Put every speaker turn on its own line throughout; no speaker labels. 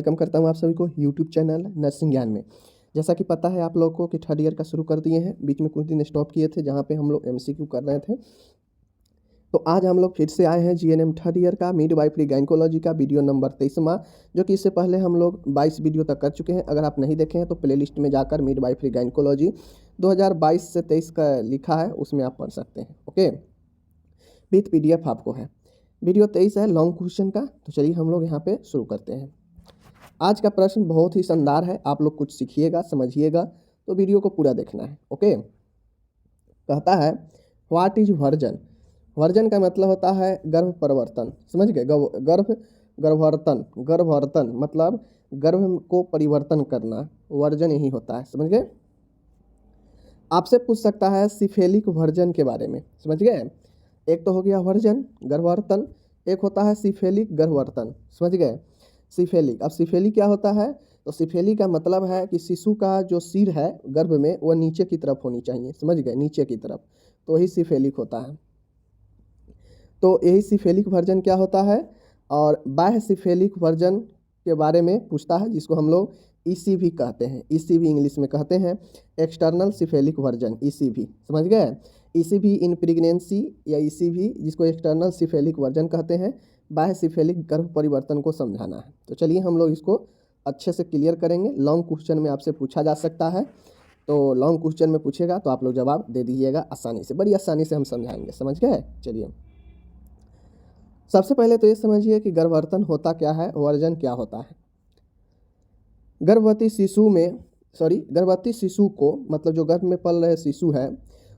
Welcome करता हूं आप सभी को यूट्यूब चैनल नर्सिंग ज्ञान में। जैसा कि पता है आप लोगों को कि थर्ड ईयर का शुरू कर दिए हैं, बीच में कुछ दिन स्टॉप किए थे जहां पे हम लोग एमसीक्यू कर रहे थे। तो आज हम लोग फिर से आए हैं जीएनएम थर्ड ईयर का मिडवाइफरी गायनेकोलॉजी का वीडियो नंबर 23वां, जो कि इससे पहले हम लोग 22 वीडियो तक कर चुके हैं। अगर आप नहीं देखे हैं तो प्लेलिस्ट में जाकर मिडवाइफरी गायनेकोलॉजी 2022 से 23 का लिखा है, उसमें आप पढ़ सकते हैं। ओके, विथ पीडीएफ आपको है। वीडियो 23 है लॉन्ग क्वेश्चन का। तो चलिए हम लोग यहाँ पे शुरू करते हैं। आज का प्रश्न बहुत ही शानदार है, आप लोग कुछ सीखिएगा समझिएगा, तो वीडियो को पूरा देखना है। ओके, कहता है व्हाट इज वर्जन। वर्जन का मतलब होता है गर्भ परिवर्तन। समझ गए? गर्भवर्तन मतलब गर्भ को परिवर्तन करना, वर्जन यही होता है। समझ गए? आपसे पूछ सकता है सिफेलिक वर्जन के बारे में। समझ गए? एक तो हो गया वर्जन गर्भवर्तन, एक होता है सिफेलिक गर्भवर्तन। समझ गए? सिफेलिक, अब सिफेलिक क्या होता है? तो सिफेलिक का मतलब है कि शिशु का जो सिर है गर्भ में वह नीचे की तरफ होनी चाहिए। समझ गए? नीचे की तरफ, तो वही सिफेलिक होता है। तो यही सिफेलिक वर्जन क्या होता है। और बाह्य सिफेलिक वर्जन के बारे में पूछता है, जिसको हम लोग ईसीवी कहते हैं। ईसीवी इंग्लिश में कहते हैं एक्सटर्नल सिफेलिक वर्जन, ईसीवी। समझ गए? ईसीवी इन प्रेगनेंसी या ईसीवी, जिसको एक्सटर्नल सिफेलिक वर्जन कहते हैं, बाह्य सिफेलिक गर्भ परिवर्तन को समझाना है। तो चलिए हम लोग इसको अच्छे से क्लियर करेंगे। लॉन्ग क्वेश्चन में आपसे पूछा जा सकता है, तो लॉन्ग क्वेश्चन में पूछेगा तो आप लोग जवाब दे दीजिएगा आसानी से, बड़ी आसानी से हम समझाएंगे। समझ गए? चलिए सबसे पहले तो ये समझिए कि गर्भवर्तन होता क्या है, वर्जन क्या होता है। गर्भवती शिशु को, मतलब जो गर्भ में पल रहे शिशु है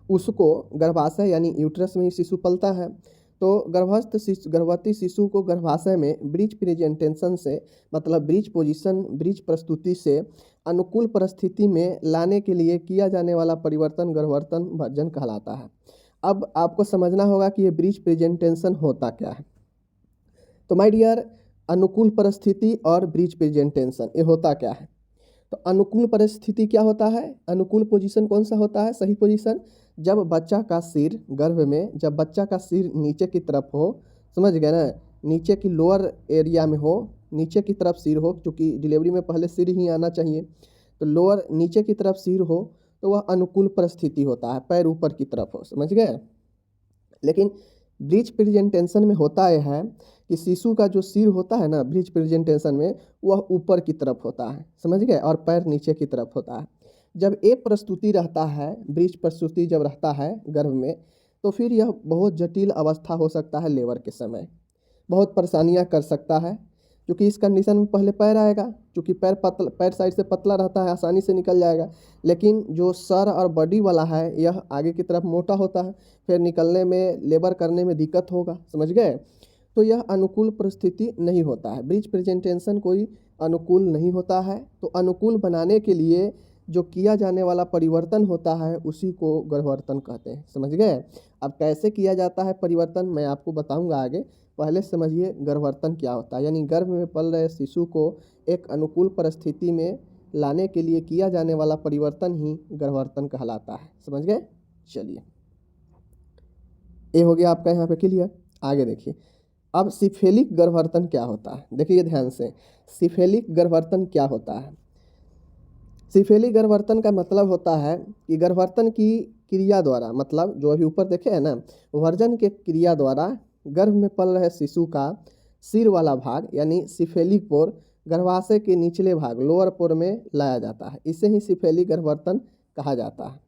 उसको गर्भाशय यानी यूट्रस में ही शिशु पलता है। तो गर्भवती शिशु को गर्भाशय में ब्रीच प्रेजेंटेशन से, मतलब ब्रीच प्रस्तुति से अनुकूल परिस्थिति में लाने के लिए किया जाने वाला परिवर्तन गर्भवर्तन वर्जन कहलाता है। अब आपको समझना होगा कि ये ब्रीच प्रेजेंटेशन होता क्या है। तो माय डियर, अनुकूल परिस्थिति और ब्रीच प्रेजेंटेशन ये होता क्या है। तो अनुकूल परिस्थिति क्या होता है? अनुकूल पोजीशन कौन सा होता है? सही पोजीशन जब बच्चा का सिर गर्भ में, जब बच्चा का सिर नीचे की तरफ हो। समझ गए ना? नीचे की लोअर एरिया में हो, नीचे की तरफ सिर हो, क्योंकि डिलीवरी में पहले सिर ही आना चाहिए। तो लोअर नीचे की तरफ सिर हो तो वह अनुकूल परिस्थिति होता है, पैर ऊपर की तरफ हो। समझ गए? लेकिन ब्रीच प्रेजेंटेशन में होता यह है कि शिशु का जो सिर होता है ना, ब्रीच प्रेजेंटेशन में वह ऊपर की तरफ होता है। समझ गए? और पैर नीचे की तरफ होता है। जब एक प्रस्तुति रहता है, ब्रीच प्रस्तुति जब रहता है गर्भ में, तो फिर यह बहुत जटिल अवस्था हो सकता है। लेबर के समय बहुत परेशानियां कर सकता है, क्योंकि इस कंडीशन में पहले पैर आएगा, क्योंकि पैर साइड से पतला रहता है, आसानी से निकल जाएगा। लेकिन जो सर और बॉडी वाला है यह आगे की तरफ मोटा होता है, फिर निकलने में, लेबर करने में दिक्कत होगा। समझ गए? तो यह अनुकूल परिस्थिति नहीं होता है, ब्रीच प्रेजेंटेशन कोई अनुकूल नहीं होता है। तो अनुकूल बनाने के लिए जो किया जाने वाला परिवर्तन होता है उसी को गर्भवर्तन कहते हैं। समझ गए? अब कैसे किया जाता है परिवर्तन मैं आपको बताऊंगा आगे। पहले समझिए गर्भवर्तन क्या होता है। यानी गर्भ में पल रहे शिशु को एक अनुकूल परिस्थिति में लाने के लिए किया जाने वाला परिवर्तन ही गर्भवर्तन कहलाता है। समझ गए? चलिए, ये हो गया आपका यहाँ पे क्लियर। आगे देखिए, अब सिफेलिक गर्भवर्तन क्या होता है। देखिए ध्यान से, सिफेलिक गर्भवर्तन क्या होता है। सिफेलिक गर्भवर्तन का मतलब होता है कि गर्भवर्तन की क्रिया द्वारा, मतलब जो अभी ऊपर देखे है ना, वर्जन के क्रिया द्वारा गर्भ में पल रहे शिशु का सिर वाला भाग यानी सिफेलिक पोर गर्भाशय के निचले भाग लोअर पोर में लाया जाता है। इसे ही सिफेलिक गर्भवर्तन कहा जाता है।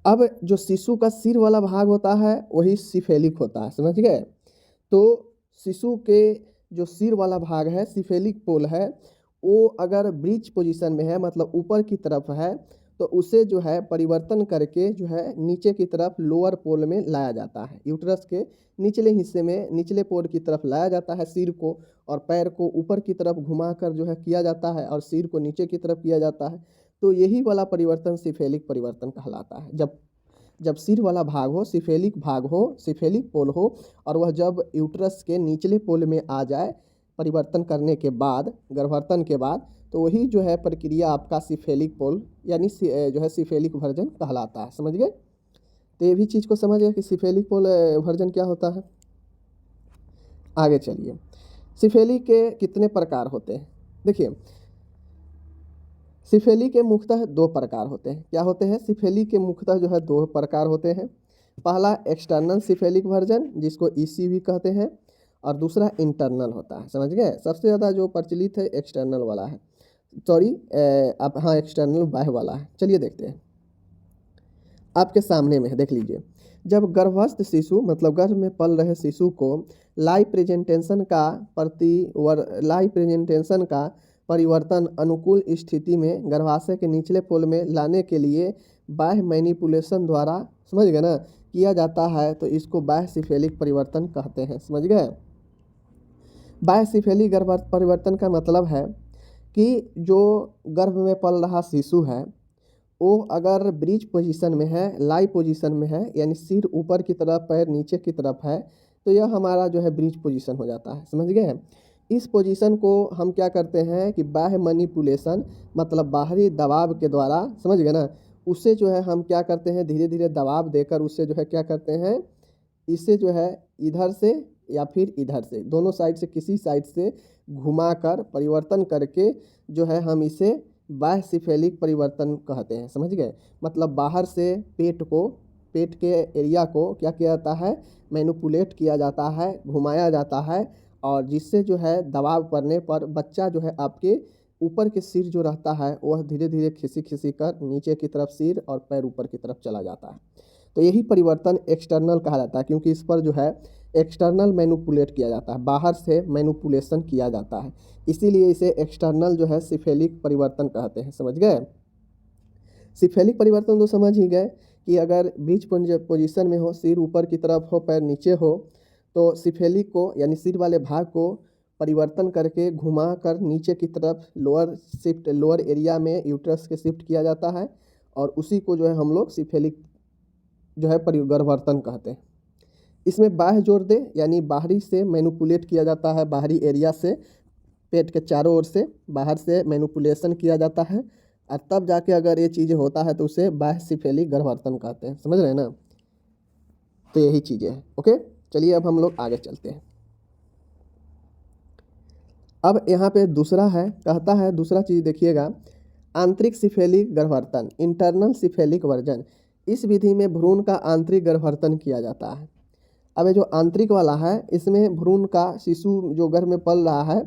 अब जो शिशु का सिर वाला भाग होता है वही सिफेलिक होता है। समझ गए? तो शिशु के जो सिर वाला भाग है, सिफेलिक पोल है, वो अगर ब्रीच पोजीशन में है, मतलब ऊपर की तरफ है, तो उसे जो है परिवर्तन करके जो है नीचे की तरफ लोअर पोल में लाया जाता है। यूट्रस के निचले हिस्से में, निचले पोल की तरफ लाया जाता है सिर को, और पैर को ऊपर की तरफ घुमाकर जो है किया जाता है, और सिर को नीचे की तरफ किया जाता है। तो यही वाला परिवर्तन सिफेलिक परिवर्तन कहलाता है। जब सिर वाला भाग हो, सिफेलिक भाग हो, सिफेलिक पोल हो, और वह जब यूट्रस के निचले पोल में आ जाए परिवर्तन करने के बाद, गर्भवर्तन के बाद, तो वही जो है प्रक्रिया आपका सिफेलिक पोल यानी जो है सिफेलिक वर्जन कहलाता है। समझ गए? तो ये भी चीज़ को समझ गए कि सिफेलिक पोल वर्जन क्या होता है। आगे चलिए, सिफेली के कितने प्रकार होते हैं? देखिए, सिफेली के मुख्यतः दो प्रकार होते हैं। क्या होते हैं? सिफेली के मुख्यतः जो है दो प्रकार होते हैं। पहला एक्सटर्नल सिफेलिक वर्जन, जिसको ईसी भी कहते हैं, और दूसरा इंटरनल होता है। समझ गए? सबसे ज़्यादा जो प्रचलित है एक्सटर्नल वाला है, सॉरी आप हाँ एक्सटर्नल बाह्य वाला है। चलिए देखते हैं, आपके सामने में है, देख लीजिए। जब गर्भस्थ शिशु मतलब गर्भ में पल रहे शिशु को लाइव प्रेजेंटेशन का परिवर्तन अनुकूल स्थिति में गर्भाशय के निचले पोल में लाने के लिए बाह्य मैनिपुलेशन द्वारा, समझ गए ना, किया जाता है, तो इसको बाह्य सिफेलिक परिवर्तन कहते हैं। समझ गए? बाह्य सिफेलिक गर्भ परिवर्तन का मतलब है कि जो गर्भ में पल रहा शिशु है वो अगर ब्रीच पोजीशन में है, लाई पोजीशन में है, यानी सिर ऊपर की तरफ पैर नीचे की तरफ है, तो यह हमारा जो है ब्रीच पोजीशन हो जाता है। समझ गए? इस पोजीशन को हम क्या करते हैं कि बाह्य मैनिपुलेशन मतलब बाहरी दबाव के द्वारा, समझ गए ना, उससे जो है हम क्या करते हैं, धीरे धीरे दबाव देकर उससे जो है क्या करते हैं, इससे जो है इधर से या फिर इधर से, दोनों साइड से किसी साइड से घुमाकर परिवर्तन करके जो है हम इसे बाह्य सिफेलिक परिवर्तन कहते हैं। समझ गए? मतलब बाहर से पेट के एरिया को क्या किया जाता है, मैनिपुलेट किया जाता है, घुमाया जाता है, और जिससे जो है दबाव पड़ने पर बच्चा जो है आपके ऊपर के सिर जो रहता है वह धीरे धीरे खिसी खिसी कर नीचे की तरफ सिर और पैर ऊपर की तरफ चला जाता है। तो यही परिवर्तन एक्सटर्नल कहा जाता है, क्योंकि इस पर जो है एक्सटर्नल मैनिपुलेट किया जाता है, बाहर से मैनिपुलेशन किया जाता है, इसीलिए इसे एक्सटर्नल जो है सिफेलिक परिवर्तन कहते हैं। समझ गए? सिफेलिक परिवर्तन तो समझ ही गए कि अगर बीच पोजीशन में हो, सिर ऊपर की तरफ हो, पैर नीचे हो, तो सिफेलिक को यानी सिर वाले भाग को परिवर्तन करके घुमा कर नीचे की तरफ लोअर एरिया में यूट्रस के शिफ्ट किया जाता है, और उसी को जो है हम लोग सिफेलिक जो है परिवर्तन कहते हैं। इसमें बाह्य जोर दे यानी बाहरी से मैनिपुलेट किया जाता है, बाहरी एरिया से पेट के चारों ओर से बाहर से मैनिपुलेशन किया जाता है, और तब जाके अगर ये चीज़ें होता है तो उसे बाह्य सिफेलिक गर्भवर्धन कहते हैं। समझ रहे हैं ना? तो यही चीज़ें हैं। ओके, चलिए अब हम लोग आगे चलते हैं। अब यहाँ पे दूसरा है, कहता है दूसरा चीज़ देखिएगा, आंतरिक सिफेलिक गर्भवर्धन, इंटरनल सिफेलिक वर्जन। इस विधि में भ्रूण का आंतरिक गर्भवर्धन किया जाता है। अब ये जो आंतरिक वाला है, इसमें भ्रूण का शिशु जो गर्भ में पल रहा है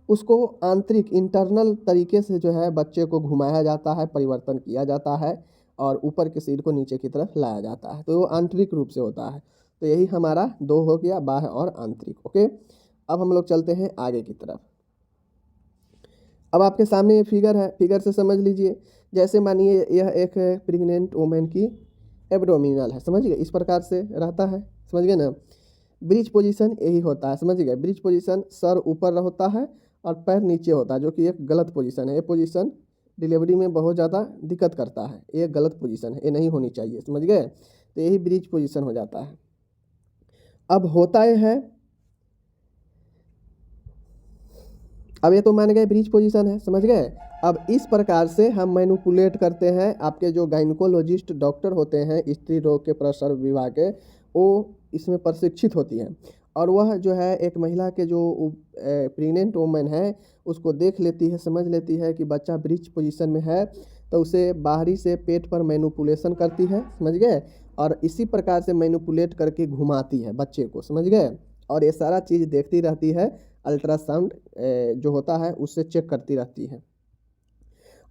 उसको आंतरिक इंटरनल तरीके से जो है बच्चे को घुमाया जाता है, परिवर्तन किया जाता है, और ऊपर के सिर को नीचे की तरफ लाया जाता है, तो वो आंतरिक रूप से होता है। तो यही हमारा दो हो गया, बाह्य और आंतरिक। ओके, अब हम लोग चलते हैं आगे की तरफ। अब आपके सामने ये फिगर है, फिगर से समझ लीजिए। जैसे मानिए यह एक प्रेग्नेंट वुमेन की एब्डोमिनल है, समझ गए, इस प्रकार से रहता है। समझ गए ना? ब्रिज पोजीशन यही होता है। समझ गए? ब्रिज पोजीशन सर ऊपर होता है और पैर नीचे होता है, जो कि एक गलत पोजीशन है। ये पोजीशन डिलीवरी में बहुत ज़्यादा दिक्कत करता है, ये गलत पोजीशन है, ये नहीं होनी चाहिए। समझ गए? तो यही ब्रिज पोजीशन हो जाता है। अब होता यह है, अब ये तो मान गए ब्रिज पोजीशन है, समझ गए। अब इस प्रकार से हम मैनिपुलेट करते हैं। आपके जो गायनिकोलॉजिस्ट डॉक्टर होते हैं स्त्री रोग के प्रसव विभाग के, वो इसमें प्रशिक्षित होती हैं, और वह जो है एक महिला के जो प्रेग्नेंट वुमेन है उसको देख लेती है, समझ लेती है कि बच्चा ब्रिज पोजीशन में है, तो उसे बाहरी से पेट पर मैनिपुलेशन करती है। समझ गए? और इसी प्रकार से मैनिपुलेट करके घुमाती है बच्चे को। समझ गए? और ये सारा चीज़ देखती रहती है, अल्ट्रासाउंड जो होता है उससे चेक करती रहती है,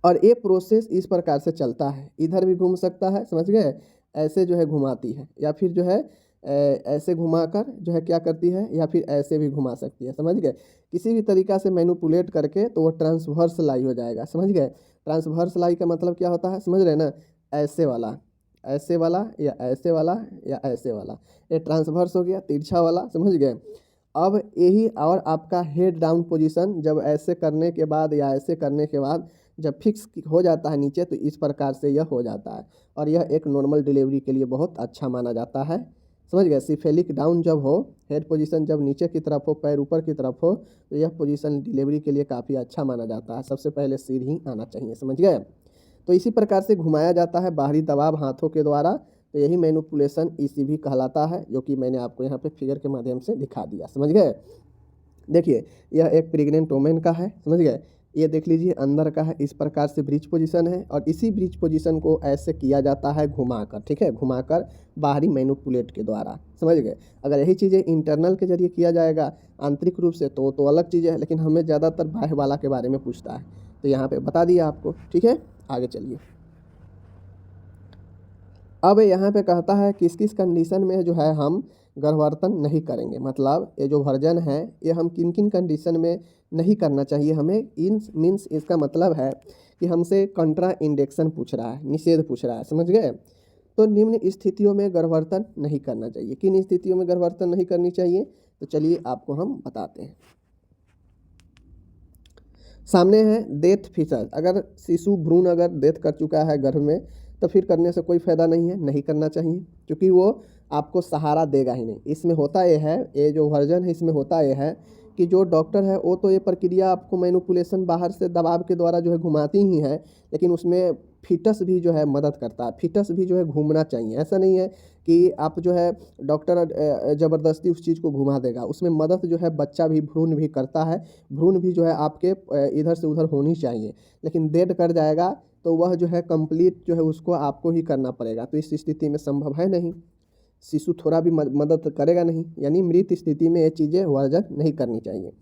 और ये प्रोसेस इस प्रकार से चलता है। इधर भी घूम सकता है, समझ गए, ऐसे जो है घुमाती है, या फिर जो है ऐसे घुमाकर जो है क्या करती है, या फिर ऐसे भी घुमा सकती है। समझ गए? किसी भी तरीक़ा से मैनिपुलेट करके तो वो ट्रांसवर्स लाई हो जाएगा। समझ गए? ट्रांसवर्स लाई का मतलब क्या होता है, समझ रहे हैं ना? ऐसे वाला, ऐसे वाला, या ऐसे वाला, या ऐसे वाला, ये ट्रांसवर्स हो गया, तिरछा वाला। समझ गए? अब यही, और आपका हेड डाउन पोजीशन जब ऐसे करने के बाद या ऐसे करने के बाद जब फिक्स हो जाता है नीचे, तो इस प्रकार से यह हो जाता है, और यह एक नॉर्मल डिलीवरी के लिए बहुत अच्छा माना जाता है। समझ गए? सिफेलिक डाउन जब हो, हेड पोजीशन जब नीचे की तरफ हो, पैर ऊपर की तरफ हो, तो यह पोजीशन डिलीवरी के लिए काफ़ी अच्छा माना जाता है। सबसे पहले सिर ही आना चाहिए। समझ गए? तो इसी प्रकार से घुमाया जाता है बाहरी दबाव हाथों के द्वारा, तो यही मैनिपुलेशन इसी भी कहलाता है, जो कि मैंने आपको यहाँ पे फिगर के माध्यम से दिखा दिया। समझ गए? देखिए यह एक प्रेग्नेंट वुमेन का है, समझ गए। ये देख लीजिए अंदर का है, इस प्रकार से ब्रीच पोजीशन है और इसी ब्रीच पोजीशन को ऐसे किया जाता है घुमाकर, ठीक है, घुमाकर बाहरी मैनिपुलेट के द्वारा, समझ गए। अगर यही चीज़ें इंटरनल के जरिए किया जाएगा आंतरिक रूप से तो अलग चीज़ है, लेकिन हमें ज़्यादातर बाह्य वाला के बारे में पूछता है, तो यहाँ पे बता दिया आपको, ठीक है। आगे चलिए, अब यहाँ पे कहता है किस किस कंडीशन में जो है हम गर्भवर्तन नहीं करेंगे, मतलब ये जो वर्जन है ये हम किन किन कंडीशन में नहीं करना चाहिए हमें। इन मीन्स इसका मतलब है कि हमसे कंट्रा इंडेक्शन पूछ रहा है, निषेध पूछ रहा है, समझ गए। तो निम्न स्थितियों में गर्भवर्तन नहीं करना चाहिए, किन स्थितियों में गर्भवर्तन नहीं करनी चाहिए, तो चलिए आपको हम बताते हैं। सामने है डेथ फीचर, अगर शिशु भ्रूण अगर डेथ कर चुका है गर्भ में तो फिर करने से कोई फ़ायदा नहीं है, नहीं करना चाहिए, क्योंकि वो आपको सहारा देगा ही नहीं। इसमें होता ये है, ये जो वर्जन है इसमें होता ये है कि जो डॉक्टर है वो तो ये प्रक्रिया आपको मैनिपुलेशन बाहर से दबाव के द्वारा जो है घुमाती ही है, लेकिन उसमें फीटस भी जो है मदद करता है, फीटस भी जो है घूमना चाहिए। ऐसा नहीं है कि आप जो है डॉक्टर ज़बरदस्ती उस चीज़ को घुमा देगा, उसमें मदद जो है बच्चा भी भ्रूण भी करता है, भ्रूण भी जो है आपके इधर से उधर होनी चाहिए। लेकिन डेड कर जाएगा तो वह जो है कंप्लीट जो है उसको आपको ही करना पड़ेगा, तो इस स्थिति में संभव है नहीं, शिशु थोड़ा भी मदद करेगा नहीं, यानी मृत स्थिति में ये चीज़ें वर्जन नहीं करनी चाहिए।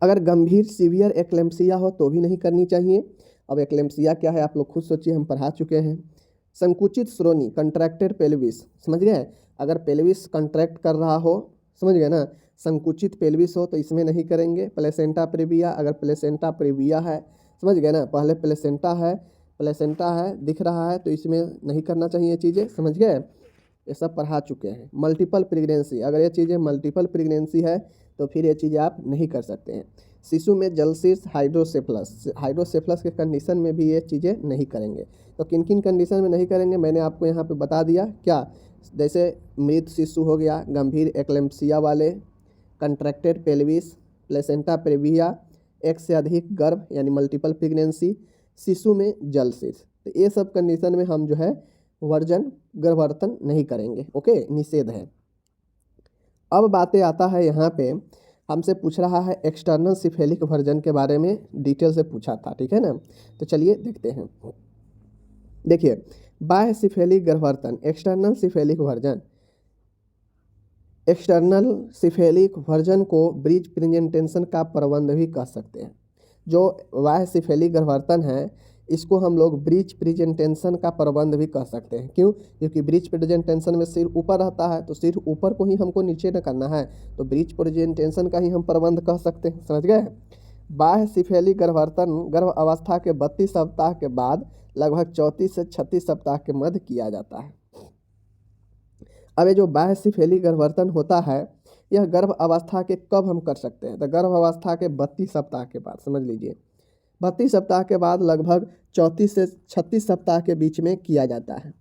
अगर गंभीर सीवियर एक्लेम्पसिया हो तो भी नहीं करनी चाहिए। अब एक्लेम्पसिया क्या है आप लोग खुद सोचिए, हम पढ़ा चुके हैं। संकुचित श्रोणि कंट्रैक्टेड पेल्विस, समझ गए, अगर पेल्विस कंट्रैक्ट कर रहा हो, समझ गए ना, संकुचित पेल्विस हो तो इसमें नहीं करेंगे। प्लेसेंटा प्रेविया, अगर प्लेसेंटा प्रेविया है, समझ गए ना, पहले प्लेसेंटा है दिख रहा है तो इसमें नहीं करना चाहिए चीज़ें, समझ गए, ये सब पढ़ा चुके हैं। मल्टीपल प्रेगनेंसी, अगर ये चीज़ें मल्टीपल प्रेगनेंसी है तो फिर ये चीज़ें आप नहीं कर सकते हैं। शिशु में जलशीर्ष हाइड्रोसेफलस के कंडीशन में भी ये चीज़ें नहीं करेंगे। तो किन किन कंडीशन में नहीं करेंगे मैंने आपको यहाँ पे बता दिया, क्या, जैसे मृत शिशु हो गया, गंभीर एक्लेम्पसिया वाले, कंट्रैक्टेड पेल्विस, प्लेसेंटा प्रेविया, एक से अधिक गर्भ यानी मल्टीपल प्रेगनेंसी, शिशु में जलशीर्ष, तो ये सब कंडीशन में हम जो है गर्भवर्तन नहीं करेंगे, ओके, निषेध है। अब बातें आता है यहाँ पे, हमसे पूछ रहा है एक्सटर्नल सिफेलिक वर्जन के बारे में, डिटेल से पूछा था, ठीक है ना, तो चलिए देखते हैं। देखिए बाह्य सिफेलिक गर्भवर्तन, एक्सटर्नल सिफेलिक वर्जन को ब्रीच प्रेजेंटेशन का प्रबंध भी कह सकते हैं। जो बाह्य सिफेलिक गर्भवर्तन है इसको हम लोग ब्रीच प्रेजेंटेशन का प्रबंध भी कह सकते हैं। क्यों? क्योंकि ब्रीच प्रेजेंटेशन में सिर ऊपर रहता है, तो सिर ऊपर को ही हमको नीचे न करना है, तो ब्रीच प्रेजेंटेशन का ही हम प्रबंध कह सकते हैं, समझ गए। बाह्य सिफेलिक गर्भवर्तन गर्भ अवस्था के 32 सप्ताह के बाद लगभग 34 से 36 सप्ताह के मध्य किया जाता है। अब ये जो बाह्य सिफेलिक गर्भवर्तन होता है यह गर्भ अवस्था के कब हम कर सकते हैं, तो गर्भ अवस्था के 32 सप्ताह के बाद, समझ लीजिए 32 सप्ताह के बाद लगभग 34 से 36 सप्ताह के बीच में किया जाता है।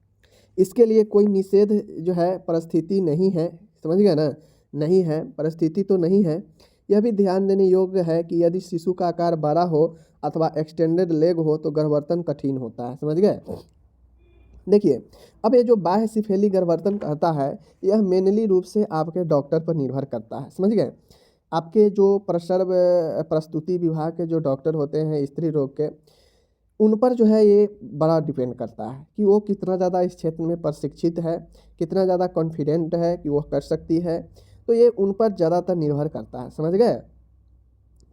इसके लिए कोई निषेध जो है परिस्थिति नहीं है, समझ गए ना, नहीं है, परिस्थिति तो नहीं है। यह भी ध्यान देने योग्य है कि यदि शिशु का आकार बड़ा हो अथवा एक्सटेंडेड लेग हो तो गर्भवर्तन कठिन होता है, समझ गए। देखिए अब ये जो बाह्य सिफेलिक गर्भवर्तन कहता है यह मेनली रूप से आपके डॉक्टर पर निर्भर करता है, समझ गए। आपके जो प्रसूति विभाग के जो डॉक्टर होते हैं स्त्री रोग के, उन पर जो है ये बड़ा डिपेंड करता है कि वो कितना ज़्यादा इस क्षेत्र में प्रशिक्षित है, कितना ज़्यादा कॉन्फिडेंट है कि वो कर सकती है, तो ये उन पर ज़्यादातर निर्भर करता है, समझ गए,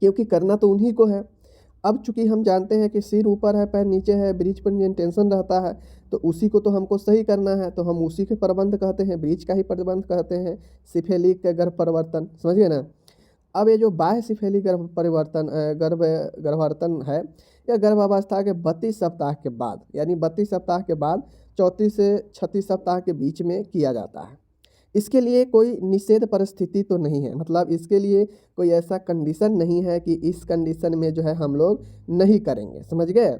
क्योंकि करना तो उन्हीं को है। अब चूंकि हम जानते हैं कि सिर ऊपर है पैर नीचे है, ब्रीच प्रेजेंटेशन रहता है, तो उसी को तो हमको सही करना है, तो हम उसी के प्रबंध कहते हैं, ब्रीच का ही प्रबंध कहते हैं सिफेलिक के गर्भ परिवर्तन, समझिए ना। अब ये जो बाह्य सिफेलिक गर्भवर्तन है यह गर्भावस्था के 32 सप्ताह के बाद यानी 32 सप्ताह के बाद 34 से 36 सप्ताह के बीच में किया जाता है। इसके लिए कोई निषेध परिस्थिति तो नहीं है, मतलब इसके लिए कोई ऐसा कंडीशन नहीं है कि इस कंडीशन में जो है हम लोग नहीं करेंगे, समझ गए।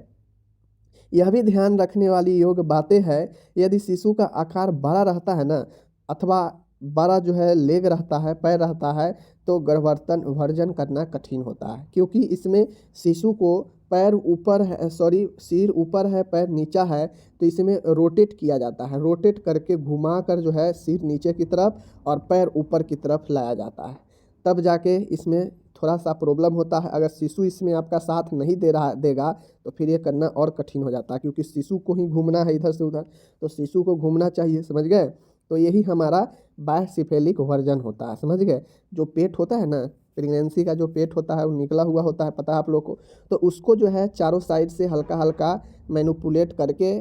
यह भी ध्यान रखने वाली योग्य बातें हैं, यदि शिशु का आकार बड़ा रहता है ना, अथवा बड़ा जो है लेग रहता है, पैर रहता है, तो गर्भवर्तन वर्जन करना कठिन होता है, क्योंकि इसमें शिशु को पैर ऊपर है, सिर ऊपर है पैर नीचा है, तो इसमें रोटेट किया जाता है, रोटेट करके घुमा कर जो है सिर नीचे की तरफ और पैर ऊपर की तरफ लाया जाता है। तब जाके इसमें थोड़ा सा प्रॉब्लम होता है। अगर शिशु इसमें आपका साथ नहीं देगा तो फिर ये करना और कठिन हो जाता है, क्योंकि शिशु को ही घूमना है इधर से उधर, तो शिशु को घूमना चाहिए, समझ गए। तो यही हमारा बायसिफेलिक वर्जन होता है, समझ गए। जो पेट होता है ना, प्रेगनेंसी का जो पेट होता है वो निकला हुआ होता है, पता है आप लोग को। तो उसको जो है चारों साइड से हल्का हल्का मैनिपुलेट करके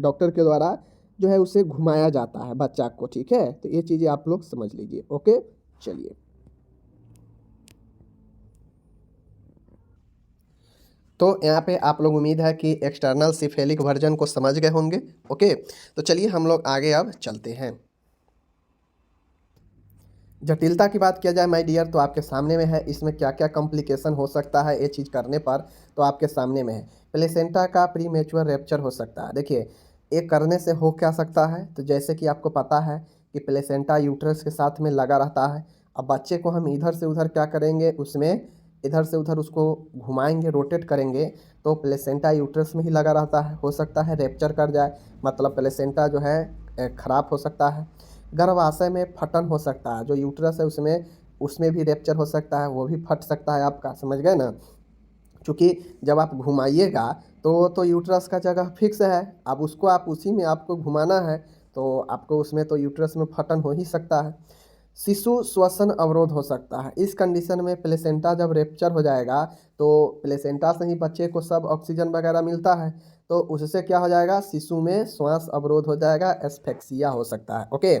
डॉक्टर के द्वारा जो है उसे घुमाया जाता है बच्चा को, ठीक है। तो ये चीज़ें आप लोग समझ लीजिए, ओके। चलिए, तो यहाँ पे आप लोग उम्मीद है कि एक्सटर्नल सिफेलिक वर्जन को समझ गए होंगे, ओके। तो चलिए हम लोग आगे अब चलते हैं। जटिलता की बात किया जाए माय डियर, तो आपके सामने में है इसमें क्या क्या कॉम्प्लिकेशन हो सकता है ये चीज़ करने पर, तो आपके सामने में है। प्लेसेंटा का प्रीमेच्योर रैप्चर हो सकता है। देखिए, ये करने से हो क्या सकता है, तो जैसे कि आपको पता है कि प्लेसेंटा यूट्रस के साथ में लगा रहता है। अब बच्चे को हम इधर से उधर क्या करेंगे, उसमें इधर से उधर उसको घुमाएंगे, रोटेट करेंगे, तो प्लेसेंटा यूट्रस में ही लगा रहता है। हो सकता है रैप्चर कर जाए, मतलब प्लेसेंटा जो है ख़राब हो सकता है। गर्भाशय में फटन हो सकता है, जो यूट्रस है उसमें उसमें भी रैप्चर हो सकता है, वो भी फट सकता है आपका, समझ गए ना। क्योंकि जब आप घुमाइएगा तो यूट्रस का जगह फिक्स है, अब उसको आप उसी में आपको घुमाना है, तो आपको उसमें तो यूट्रस में फटन हो ही सकता है। शिशु श्वसन अवरोध हो सकता है। इस कंडीशन में प्लेसेंटा जब रैप्चर हो जाएगा तो प्लेसेंटा से ही बच्चे को सब ऑक्सीजन वगैरह मिलता है, तो उससे क्या हो जाएगा, शिशु में श्वास अवरोध हो जाएगा, एस्फेक्सिया हो सकता है, ओके।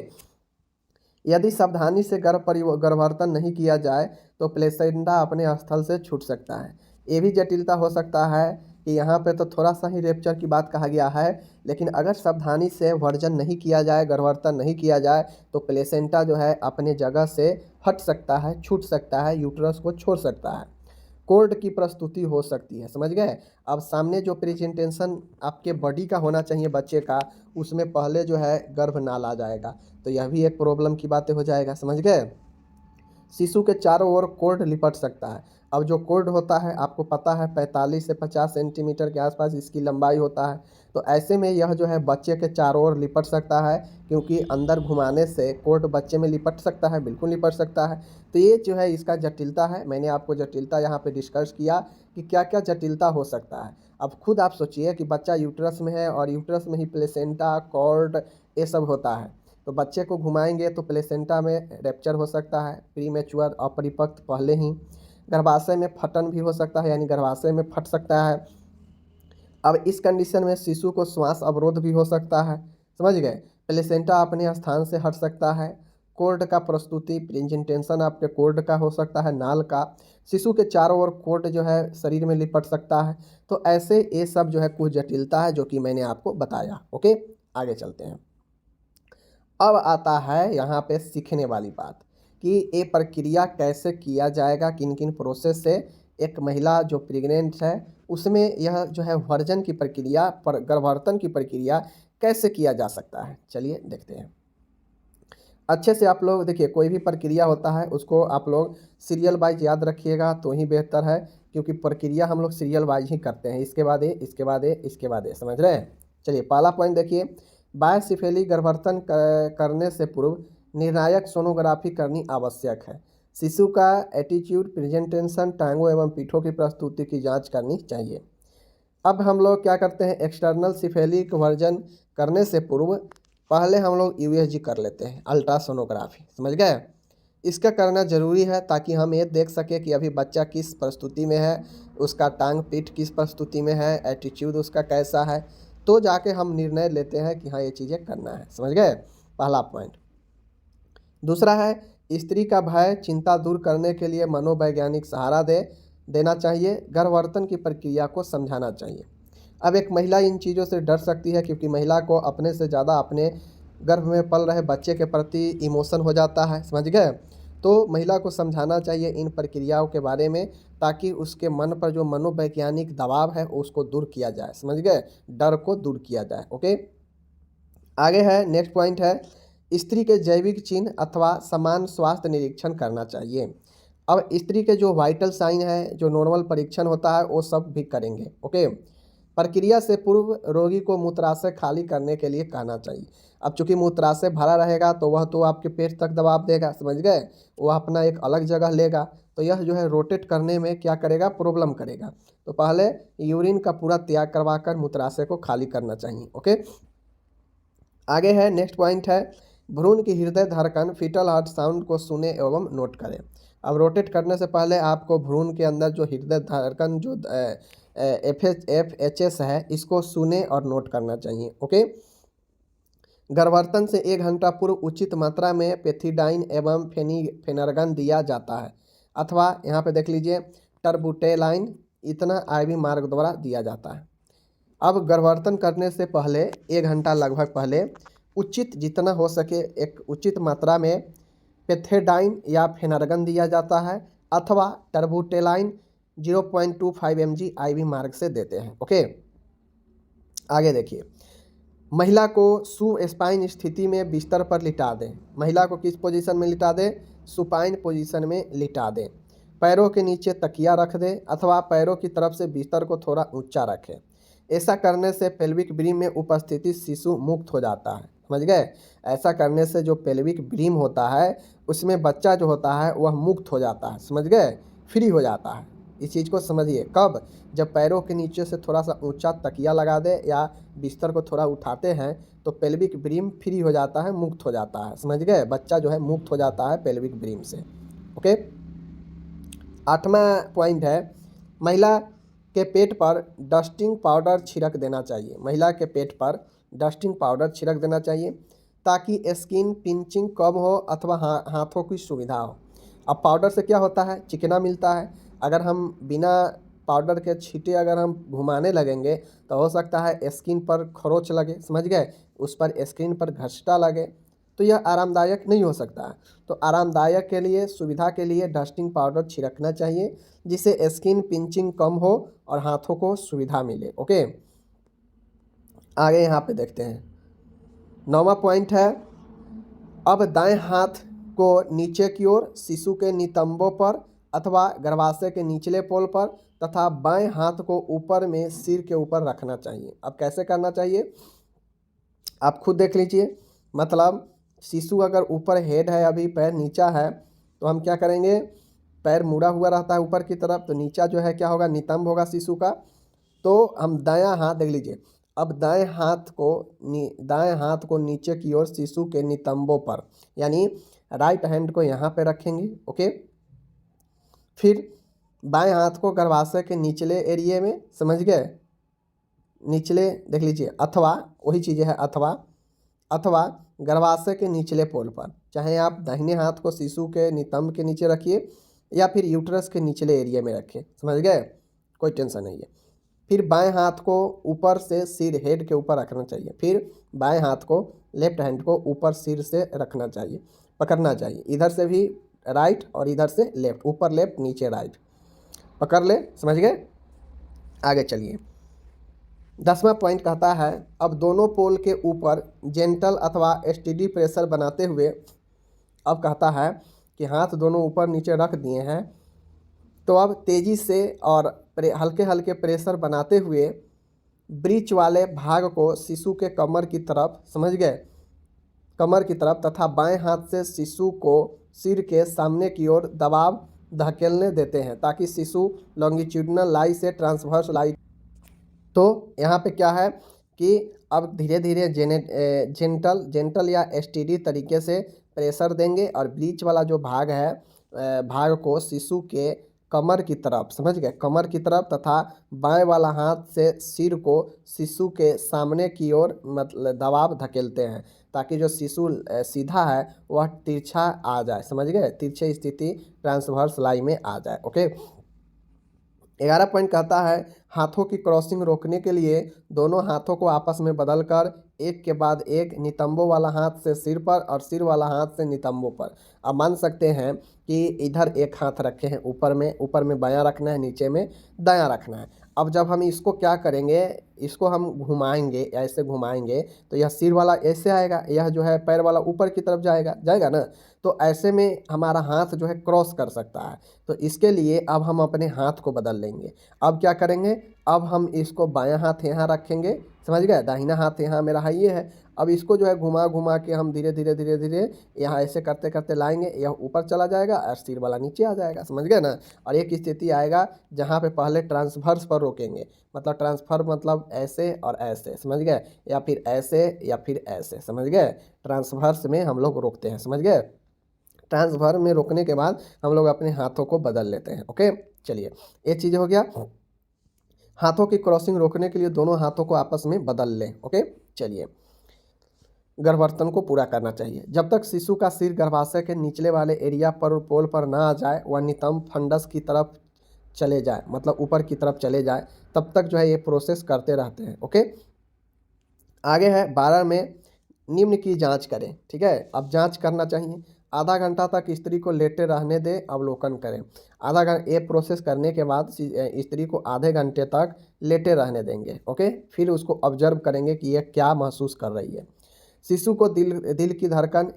यदि सावधानी से गर्भवर्तन नहीं किया जाए तो प्लेसेंटा अपने स्थल से छूट सकता है। ये भी जटिलता हो सकता है कि यहाँ पे तो थोड़ा सा ही रैप्चर की बात कहा गया है, लेकिन अगर सावधानी से वर्जन नहीं किया जाए, गर्भवर्तन नहीं किया जाए, तो प्लेसेंटा जो है अपने जगह से हट सकता है, छूट सकता है, यूट्रस को छोड़ सकता है। कोर्ड की प्रस्तुति हो सकती है, समझ गए। अब सामने जो प्रेजेंटेशन आपके बॉडी का होना चाहिए बच्चे का, उसमें पहले जो है गर्भनाल आ जाएगा, तो यह भी एक प्रॉब्लम की बातें हो जाएगा, समझ गए। शिशु के चारों ओर कोर्ड लिपट सकता है। अब जो कोर्ड होता है आपको पता है 45 से 50 सेंटीमीटर के आसपास इसकी लंबाई होता है, तो ऐसे में यह जो है बच्चे के चारों ओर लिपट सकता है, क्योंकि अंदर घुमाने से कोर्ड बच्चे में लिपट सकता है, बिल्कुल लिपट सकता है। तो ये जो है इसका जटिलता है, मैंने आपको जटिलता यहाँ पे डिस्कस किया कि क्या क्या जटिलता हो सकता है। अब खुद आप सोचिए कि बच्चा यूट्रस में है और यूट्रस में ही प्लेसेंटा, कॉर्ड, ये सब होता है, तो बच्चे को घुमाएंगे तो प्लेसेंटा में रैप्चर हो सकता है, प्रीमेच्योर, अपरिपक्व पहले ही। गर्भाशय में फटन भी हो सकता है, यानी गर्भाशय में फट सकता है। अब इस कंडीशन में शिशु को श्वास अवरोध भी हो सकता है, समझ गए। प्लेसेंटा अपने स्थान से हट सकता है। कोर्ड का प्रस्तुति, प्रेजेंटेशन आपके कोर्ड का हो सकता है, नाल का। शिशु के चारों ओर कोर्ड जो है शरीर में लिपट सकता है। तो ऐसे ये सब जो है कुछ जटिलता है जो कि मैंने आपको बताया, ओके। आगे चलते हैं। अब आता है यहाँ पे सीखने वाली बात कि ये प्रक्रिया कैसे किया जाएगा, किन किन प्रोसेस से एक महिला जो प्रेग्नेंट है उसमें यह जो है वर्जन की प्रक्रिया, गर्भवर्तन की प्रक्रिया कैसे किया जा सकता है। चलिए देखते हैं। अच्छे से आप लोग देखिए, कोई भी प्रक्रिया होता है उसको आप लोग सीरियल वाइज याद रखिएगा तो ही बेहतर है, क्योंकि प्रक्रिया हम लोग सीरियल वाइज ही करते हैं, इसके बाद ये, इसके बाद ये, इसके बाद ये, समझ रहे हैं। चलिए, पहला पॉइंट देखिए, बायसिफेलिक गर्भवर्तन करने से पूर्व निर्णायक सोनोग्राफी करनी आवश्यक है। शिशु का एटीट्यूड, प्रेजेंटेशन, टांगों एवं पीठों की प्रस्तुति की जांच करनी चाहिए। अब हम लोग क्या करते हैं, एक्सटर्नल सिफेलिक वर्जन करने से पूर्व पहले हम लोग यूएसजी कर लेते हैं, अल्ट्रासोनोग्राफी, समझ गए। इसका करना ज़रूरी है ताकि हम ये देख सकें कि अभी बच्चा किस प्रस्तुति में है, उसका टांग पीठ किस प्रस्तुति में है, एटीट्यूड उसका कैसा है, तो जाके हम निर्णय लेते हैं कि हाँ ये चीज़ें करना है, समझ गए, पहला पॉइंट। दूसरा है, स्त्री का भय, चिंता दूर करने के लिए मनोवैज्ञानिक सहारा देना चाहिए, गर्भवर्तन की प्रक्रिया को समझाना चाहिए। अब एक महिला इन चीज़ों से डर सकती है क्योंकि महिला को अपने से ज़्यादा अपने गर्भ में पल रहे बच्चे के प्रति इमोशन हो जाता है, समझ गए। तो महिला को समझाना चाहिए इन प्रक्रियाओं के बारे में, ताकि उसके मन पर जो मनोवैज्ञानिक दबाव है उसको दूर किया जाए, समझ गए, डर को दूर किया जाए, ओके। आगे है, नेक्स्ट पॉइंट है, स्त्री के जैविक चिन्ह अथवा समान स्वास्थ्य निरीक्षण करना चाहिए। अब स्त्री के जो वाइटल साइन है, जो नॉर्मल परीक्षण होता है वो सब भी करेंगे, ओके। प्रक्रिया से पूर्व रोगी को मूत्राशय खाली करने के लिए कहना चाहिए। अब चूंकि मूत्राशय भरा रहेगा तो वह तो आपके पेट तक दबाव देगा, समझ गए, वह अपना एक अलग जगह लेगा, तो यह जो है रोटेट करने में क्या करेगा, प्रॉब्लम करेगा। तो पहले यूरिन का पूरा त्याग करवाकर मूत्राशय को खाली करना चाहिए। ओके, आगे है नेक्स्ट पॉइंट है भ्रूण की हृदय धड़कन फीटल हार्ट साउंड को सुने एवं नोट करें। अब रोटेट करने से पहले आपको भ्रूण के अंदर जो हृदय धड़कन जो FHS है इसको सुने और नोट करना चाहिए। ओके, गर्भवर्तन से 1 घंटा पूर्व उचित मात्रा में पेथिडाइन एवं फेनर्गन दिया जाता है, अथवा यहाँ पे देख लीजिए टर्बुटेलाइन, इतना IV मार्ग द्वारा दिया जाता है। अब गर्भवर्तन करने से पहले 1 घंटा लगभग पहले उचित जितना हो सके एक उचित मात्रा में पेथेडाइन या फेनर्गन दिया जाता है, अथवा टर्बुटेलाइन 0.25 mg IV मार्ग से देते हैं। ओके, आगे देखिए, महिला को सुस्पाइन स्थिति में बिस्तर पर लिटा दें। महिला को किस पोजीशन में लिटा दें, सुपाइन पोजीशन में लिटा दें। पैरों के नीचे तकिया रख दें अथवा पैरों की तरफ से बिस्तर को थोड़ा ऊंचा रखें। ऐसा करने से पेल्विक ब्रीम में उपस्थिति शिशु मुक्त हो जाता है, समझ गए। ऐसा करने से जो पेल्विक ब्रीम होता है उसमें बच्चा जो होता है वह मुक्त हो जाता है, समझ गए, फ्री हो जाता है। इस चीज़ को समझिए, कब, जब पैरों के नीचे से थोड़ा सा ऊंचा तकिया लगा दे या बिस्तर को थोड़ा उठाते हैं तो पेल्विक ब्रीम फ्री हो जाता है, मुक्त हो जाता है, समझ गए, बच्चा जो है मुक्त हो जाता है पेल्विक ब्रीम से। ओके, 8वां पॉइंट है महिला के पेट पर डस्टिंग पाउडर छिड़क देना चाहिए। महिला के पेट पर डस्टिंग पाउडर छिड़क देना चाहिए ताकि स्किन पिंचिंग कम हो अथवा हाथों की सुविधा हो। अब पाउडर से क्या होता है, चिकना मिलता है। अगर हम बिना पाउडर के छींटे अगर हम घुमाने लगेंगे तो हो सकता है स्किन पर खरोच लगे, समझ गए, उस पर स्किन पर घसटा लगे, तो यह आरामदायक नहीं हो सकता। तो आरामदायक के लिए, सुविधा के लिए डस्टिंग पाउडर छिड़कना चाहिए जिससे स्किन पिंचिंग कम हो और हाथों को सुविधा मिले। ओके, आगे यहाँ पे देखते हैं 9वां पॉइंट है अब दाएं हाथ को नीचे की ओर शिशु के नितंबों पर अथवा गर्भाशय के निचले पोल पर तथा बाएं हाथ को ऊपर में सिर के ऊपर रखना चाहिए। अब कैसे करना चाहिए आप खुद देख लीजिए। मतलब शिशु अगर ऊपर हेड है, अभी पैर नीचा है, तो हम क्या करेंगे, पैर मुड़ा हुआ रहता है ऊपर की तरफ, तो नीचा जो है क्या होगा, नितंब होगा शिशु का। तो हम दायां हाथ देख लीजिए, अब दाएं हाथ को नीचे की ओर शिशु के नितंबों पर, यानी राइट हैंड को यहाँ पे रखेंगे। ओके, फिर बाएं हाथ को गर्भाशय के निचले एरिए में, समझ गए, निचले देख लीजिए, अथवा वही चीज़ें है, अथवा गर्भाशय के निचले पोल पर, चाहे आप दाहिने हाथ को शिशु के नितंब के नीचे रखिए या फिर यूट्रस के निचले एरिया में रखिए, समझ गए, कोई टेंशन नहीं है। फिर बाएं हाथ को ऊपर से सिर हेड के ऊपर रखना चाहिए। फिर बाएं हाथ को, लेफ्ट हैंड को ऊपर सिर से रखना चाहिए, पकड़ना चाहिए, इधर से भी राइट और इधर से लेफ्ट, ऊपर लेफ्ट नीचे राइट, पकड़ ले, समझ गए। आगे चलिए, 10वां पॉइंट कहता है अब दोनों पोल के ऊपर जेंटल अथवा STD प्रेशर बनाते हुए, अब कहता है कि हाथ दोनों ऊपर नीचे रख दिए हैं, तो अब तेज़ी से और हल्के हल्के प्रेशर बनाते हुए ब्रीच वाले भाग को शिशु के कमर की तरफ, समझ गए, कमर की तरफ तथा बाएं हाथ से शिशु को सिर के सामने की ओर दबाव धकेलने देते हैं ताकि शिशु लॉन्गिट्यूडिनल लाई से ट्रांसवर्स लाई। तो यहाँ पे क्या है कि अब धीरे धीरे जेंटल या STD तरीके से प्रेशर देंगे और ब्रीच वाला जो भाग है भाग को शिशु के कमर की तरफ, समझ गए, कमर की तरफ तथा बाएं वाला हाथ से सिर को शिशु के सामने की ओर मतलब दबाव धकेलते हैं ताकि जो शिशु सीधा है वह तिरछा आ जाए, समझ गए, तिरछे स्थिति ट्रांसवर्स लाई में आ जाए। ओके, 11 पॉइंट कहता है हाथों की क्रॉसिंग रोकने के लिए दोनों हाथों को आपस में बदलकर एक के बाद एक नितंबों वाला हाथ से सिर पर और सिर वाला हाथ से नितंबों पर। आप मान सकते हैं कि इधर एक हाथ रखे हैं, ऊपर में बायां रखना है, नीचे में दायां रखना है। अब जब हम इसको क्या करेंगे, इसको हम घुमाएंगे, ऐसे घुमाएंगे तो यह सिर वाला ऐसे आएगा, यह जो है पैर वाला ऊपर की तरफ जाएगा ना। तो ऐसे में हमारा हाथ जो है क्रॉस कर सकता है। तो इसके लिए अब हम अपने हाथ को बदल लेंगे। अब क्या करेंगे, अब हम इसको बायां हाथ यहाँ रखेंगे, समझ गए, दाहिना हाथ यहाँ मेरा है ये है। अब इसको जो है घुमा घुमा के हम धीरे धीरे धीरे धीरे यहाँ ऐसे करते करते लाएंगे, यह ऊपर चला जाएगा और सिर वाला नीचे आ जाएगा, समझ गए ना। और एक स्थिति आएगा जहाँ पे पहले ट्रांसवर्स पर रोकेंगे, मतलब ट्रांसफर मतलब ऐसे और ऐसे, समझ गए, या फिर ऐसे या फिर ऐसे, समझ गए। ट्रांसवर्स में हम लोग रोकते हैं, समझ गए। ट्रांसफर में रोकने के बाद हम लोग अपने हाथों को बदल लेते हैं। ओके, चलिए ये चीज़ हो गया। हाथों की क्रॉसिंग रोकने के लिए दोनों हाथों को आपस में बदल लें। ओके, चलिए गर्भावर्तन को पूरा करना चाहिए। जब तक शिशु का सिर गर्भाशय के निचले वाले एरिया पर पोल पर ना आ जाए, वह नितंब फंडस की तरफ चले जाए, मतलब ऊपर की तरफ चले जाए, तब तक जो है ये प्रोसेस करते रहते हैं। ओके, आगे है 12 में निम्न की जांच करें। ठीक है, अब जांच करना चाहिए। आधा घंटा तक स्त्री को लेटे रहने दें, अवलोकन करें। आधा घंटा ये प्रोसेस करने के बाद स्त्री को आधे घंटे तक लेटे रहने देंगे। ओके, फिर उसको ऑब्जर्व करेंगे कि ये क्या महसूस कर रही है। शिशु को दिल की धड़कन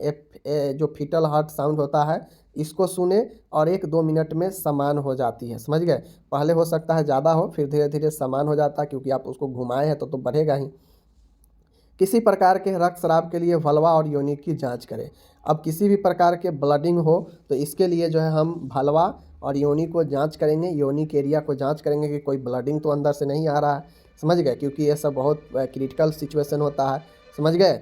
जो फीटल हार्ट साउंड होता है, इसको सुने और 1-2 मिनट में समान हो जाती है, समझ गए। पहले हो सकता है ज़्यादा हो, फिर धीरे धीरे समान हो जाता है, क्योंकि आप उसको घुमाए हैं तो बढ़ेगा ही। किसी प्रकार के रक्तस्राव के लिए भलवा और योनि की जांच करें। अब किसी भी प्रकार के ब्लडिंग हो तो इसके लिए जो है हम भलवा और योनि को जांच करेंगे, योनि के एरिया को जांच करेंगे कि कोई ब्लडिंग तो अंदर से नहीं आ रहा है, समझ गए, क्योंकि ये सब बहुत क्रिटिकल सिचुएशन होता है, समझ गए।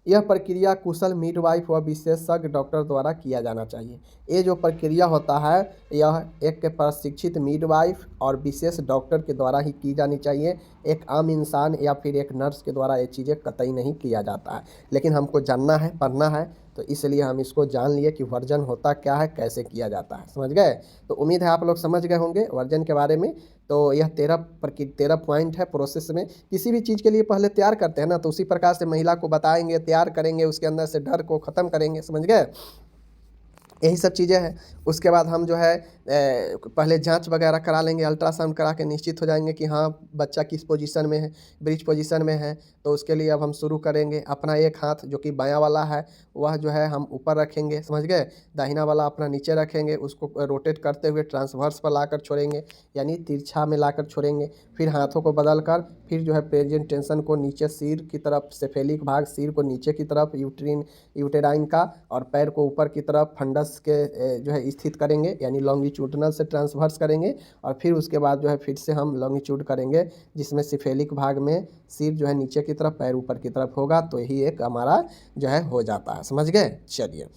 यह प्रक्रिया कुशल मिडवाइफ व विशेषज्ञ डॉक्टर द्वारा किया जाना चाहिए। ये जो प्रक्रिया होता है यह एक प्रशिक्षित मिडवाइफ और विशेष डॉक्टर के द्वारा ही की जानी चाहिए। एक आम इंसान या फिर एक नर्स के द्वारा ये चीज़ें कतई नहीं किया जाता है। लेकिन हमको जानना है, पढ़ना है, तो इसलिए हम इसको जान लिए कि वर्जन होता क्या है, कैसे किया जाता है, समझ गए। तो उम्मीद है आप लोग समझ गए होंगे वर्जन के बारे में। तो यह 13 पॉइंट है प्रोसेस में। किसी भी चीज़ के लिए पहले तैयार करते हैं ना, तो उसी प्रकार से महिला को बताएंगे, तैयार करेंगे, उसके अंदर से डर को ख़त्म करेंगे, समझ गए। यही सब चीज़ें हैं। उसके बाद हम जो है पहले जांच वगैरह करा लेंगे, अल्ट्रासाउंड करा के निश्चित हो जाएंगे कि हाँ बच्चा किस पोजीशन में है, ब्रीच पोजीशन में है। तो उसके लिए अब हम शुरू करेंगे। अपना एक हाथ जो कि बायां वाला है वह जो है हम ऊपर रखेंगे, समझ गए। दाहिना वाला अपना नीचे रखेंगे, उसको रोटेट करते हुए ट्रांसवर्स पर लाकर छोड़ेंगे, यानी तिरछा में लाकर छोड़ेंगे। फिर हाथों को बदल कर फिर जो है प्रेजेंटेशन को नीचे सिर की तरफ, सेफेलिक भाग सिर को नीचे की तरफ, यूटेराइन का, और पैर को ऊपर की तरफ फंडस के जो है स्थित करेंगे, यानी लॉन्गिट्यूडनल से ट्रांसवर्स करेंगे। और फिर उसके बाद जो है फिर से हम लॉन्गिट्यूड करेंगे, जिसमें सिफेलिक भाग में सिर जो है नीचे की तरफ, पैर ऊपर की तरफ होगा। तो यही एक हमारा जो है हो जाता है, समझ गए। चलिए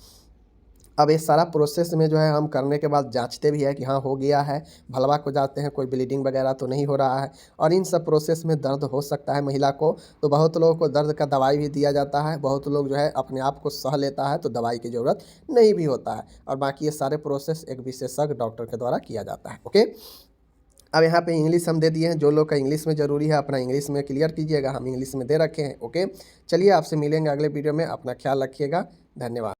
अब ये सारा प्रोसेस में जो है हम करने के बाद जांचते भी है कि हाँ हो गया है, भलवा को जाते हैं, कोई ब्लीडिंग वगैरह तो नहीं हो रहा है। और इन सब प्रोसेस में दर्द हो सकता है महिला को, तो बहुत लोगों को दर्द का दवाई भी दिया जाता है। बहुत लोग जो है अपने आप को सह लेता है, तो दवाई की ज़रूरत नहीं भी होता है। और बाकी ये सारे प्रोसेस एक विशेषज्ञ डॉक्टर के द्वारा किया जाता है। ओके, अब यहाँ पे इंग्लिश हम दे दिए हैं। जो लोग का इंग्लिश में ज़रूरी है अपना इंग्लिश में क्लियर कीजिएगा, हम इंग्लिश में दे रखे हैं। ओके, चलिए आपसे मिलेंगे अगले वीडियो में। अपना ख्याल रखिएगा, धन्यवाद।